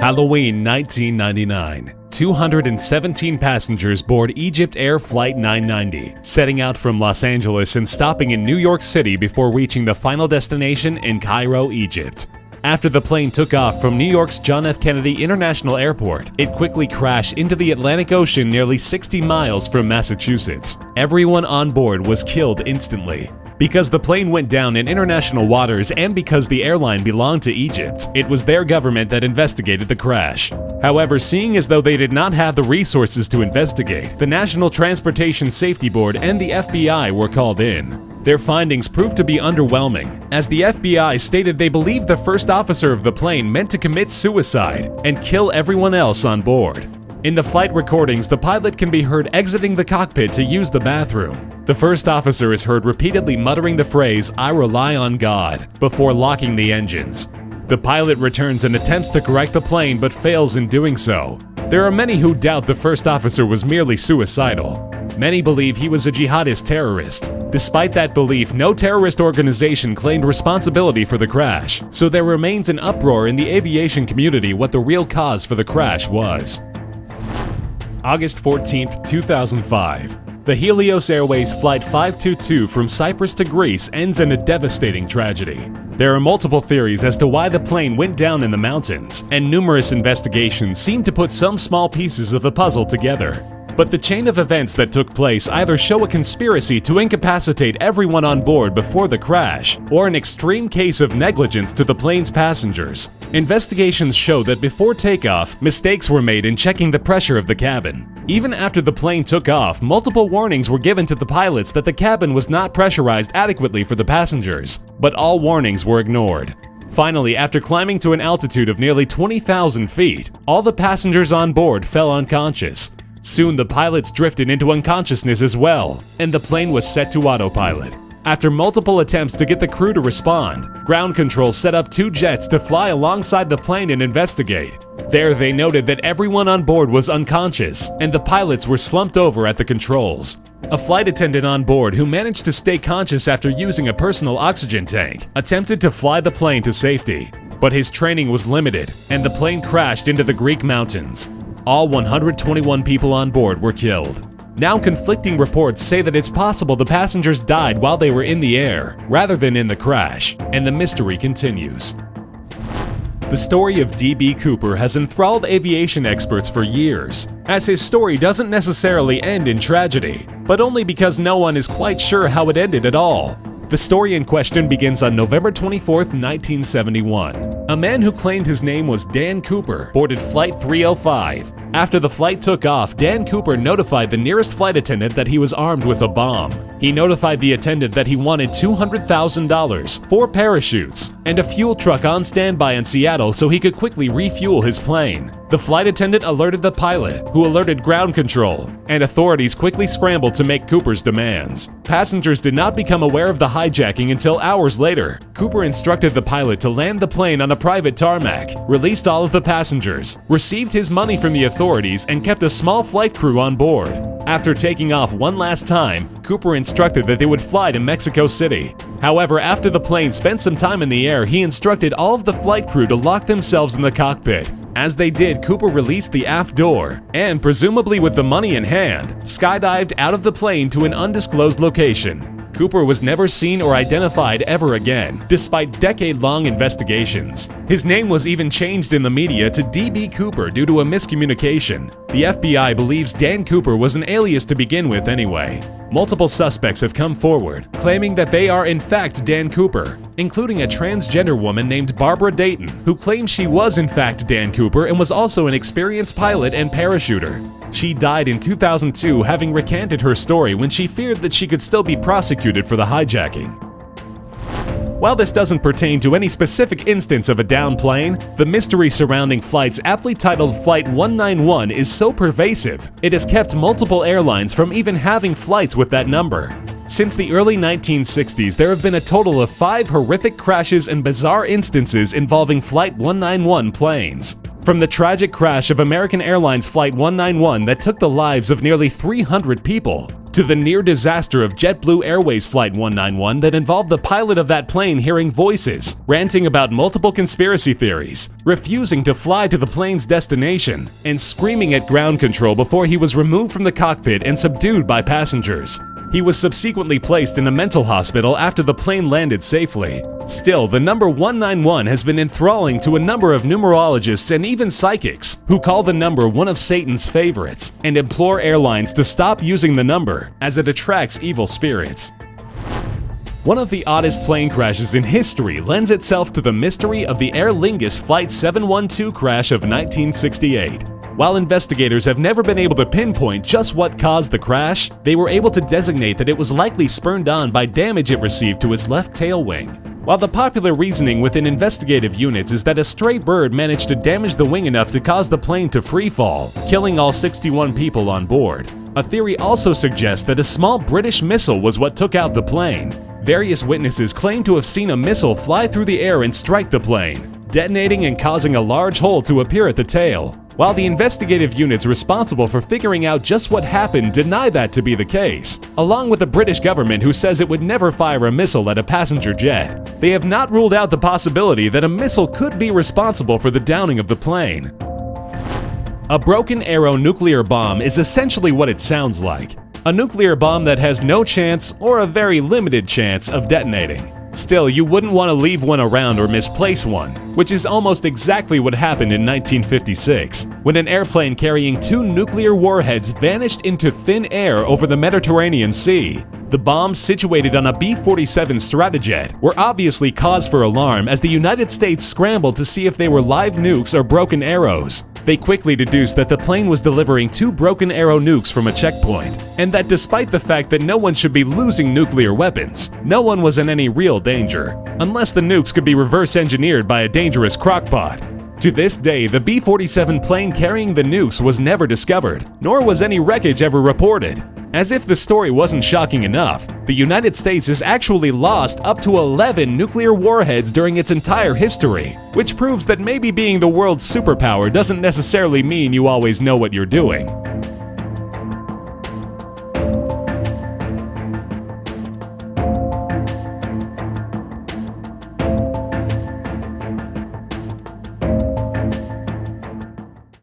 Halloween 1999. 217 passengers board Egypt Air Flight 990, setting out from Los Angeles and stopping in New York City before reaching the final destination in Cairo, Egypt. After the plane took off from New York's John F. Kennedy International Airport, it quickly crashed into the Atlantic Ocean nearly 60 miles from Massachusetts. Everyone on board was killed instantly. Because the plane went down in international waters and because the airline belonged to Egypt, it was their government that investigated the crash. However, seeing as though they did not have the resources to investigate, the National Transportation Safety Board and the FBI were called in. Their findings proved to be underwhelming, as the FBI stated they believed the first officer of the plane meant to commit suicide and kill everyone else on board. In the flight recordings, the pilot can be heard exiting the cockpit to use the bathroom. The first officer is heard repeatedly muttering the phrase, "I rely on God," before locking the engines. The pilot returns and attempts to correct the plane but fails in doing so. There are many who doubt the first officer was merely suicidal. Many believe he was a jihadist terrorist. Despite that belief, no terrorist organization claimed responsibility for the crash, so there remains an uproar in the aviation community what the real cause for the crash was. August 14, 2005. The Helios Airways Flight 522 from Cyprus to Greece ends in a devastating tragedy. There are multiple theories as to why the plane went down in the mountains, and numerous investigations seem to put some small pieces of the puzzle together. But the chain of events that took place either show a conspiracy to incapacitate everyone on board before the crash, or an extreme case of negligence to the plane's passengers. Investigations show that before takeoff, mistakes were made in checking the pressure of the cabin. Even after the plane took off, multiple warnings were given to the pilots that the cabin was not pressurized adequately for the passengers, but all warnings were ignored. Finally, after climbing to an altitude of nearly 20,000 feet, all the passengers on board fell unconscious. Soon the pilots drifted into unconsciousness as well, and the plane was set to autopilot. After multiple attempts to get the crew to respond, ground control set up 2 jets to fly alongside the plane and investigate. There they noted that everyone on board was unconscious, and the pilots were slumped over at the controls. A flight attendant on board who managed to stay conscious after using a personal oxygen tank attempted to fly the plane to safety, but his training was limited, and the plane crashed into the Greek mountains. All 121 people on board were killed. Now conflicting reports say that it's possible the passengers died while they were in the air, rather than in the crash, and the mystery continues. The story of D.B. Cooper has enthralled aviation experts for years, as his story doesn't necessarily end in tragedy, but only because no one is quite sure how it ended at all. The story in question begins on November 24, 1971. A man who claimed his name was Dan Cooper boarded Flight 305. After the flight took off, Dan Cooper notified the nearest flight attendant that he was armed with a bomb. He notified the attendant that he wanted $200,000, 4 parachutes, and a fuel truck on standby in Seattle so he could quickly refuel his plane. The flight attendant alerted the pilot, who alerted ground control, and authorities quickly scrambled to make Cooper's demands. Passengers did not become aware of the hijacking until hours later. Cooper instructed the pilot to land the plane on a private tarmac, released all of the passengers, received his money from the authorities, and kept a small flight crew on board. After taking off one last time, Cooper instructed that they would fly to Mexico City. However, after the plane spent some time in the air, he instructed all of the flight crew to lock themselves in the cockpit. As they did, Cooper released the aft door and, presumably with the money in hand, skydived out of the plane to an undisclosed location. Cooper was never seen or identified ever again, despite decade-long investigations. His name was even changed in the media to D.B. Cooper due to a miscommunication. The FBI believes Dan Cooper was an alias to begin with anyway. Multiple suspects have come forward, claiming that they are in fact Dan Cooper, including a transgender woman named Barbara Dayton, who claims she was in fact Dan Cooper and was also an experienced pilot and parachuter. She died in 2002, having recanted her story when she feared that she could still be prosecuted for the hijacking. While this doesn't pertain to any specific instance of a downed plane, the mystery surrounding flights aptly titled Flight 191 is so pervasive, it has kept multiple airlines from even having flights with that number. Since the early 1960s, there have been a total of 5 horrific crashes and bizarre instances involving Flight 191 planes. From the tragic crash of American Airlines Flight 191 that took the lives of nearly 300 people, to the near disaster of JetBlue Airways Flight 191 that involved the pilot of that plane hearing voices, ranting about multiple conspiracy theories, refusing to fly to the plane's destination, and screaming at ground control before he was removed from the cockpit and subdued by passengers. He was subsequently placed in a mental hospital after the plane landed safely. Still, the number 191 has been enthralling to a number of numerologists and even psychics, who call the number one of Satan's favorites and implore airlines to stop using the number, as it attracts evil spirits. One of the oddest plane crashes in history lends itself to the mystery of the Aer Lingus Flight 712 crash of 1968. While investigators have never been able to pinpoint just what caused the crash, they were able to designate that it was likely spurred on by damage it received to its left tail wing. While the popular reasoning within investigative units is that a stray bird managed to damage the wing enough to cause the plane to free fall, killing all 61 people on board, a theory also suggests that a small British missile was what took out the plane. Various witnesses claim to have seen a missile fly through the air and strike the plane, detonating and causing a large hole to appear at the tail. While the investigative units responsible for figuring out just what happened deny that to be the case, along with the British government who says it would never fire a missile at a passenger jet, they have not ruled out the possibility that a missile could be responsible for the downing of the plane. A broken arrow nuclear bomb is essentially what it sounds like. A nuclear bomb that has no chance or a very limited chance of detonating. Still, you wouldn't want to leave one around or misplace one, which is almost exactly what happened in 1956, when an airplane carrying 2 nuclear warheads vanished into thin air over the Mediterranean Sea. The bombs situated on a B-47 Stratojet were obviously cause for alarm as the United States scrambled to see if they were live nukes or broken arrows. They quickly deduced that the plane was delivering 2 broken arrow nukes from a checkpoint, and that despite the fact that no one should be losing nuclear weapons, no one was in any real danger, unless the nukes could be reverse engineered by a dangerous crockpot. To this day, the B-47 plane carrying the nukes was never discovered, nor was any wreckage ever reported. As if the story wasn't shocking enough, the United States has actually lost up to 11 nuclear warheads during its entire history, which proves that maybe being the world's superpower doesn't necessarily mean you always know what you're doing.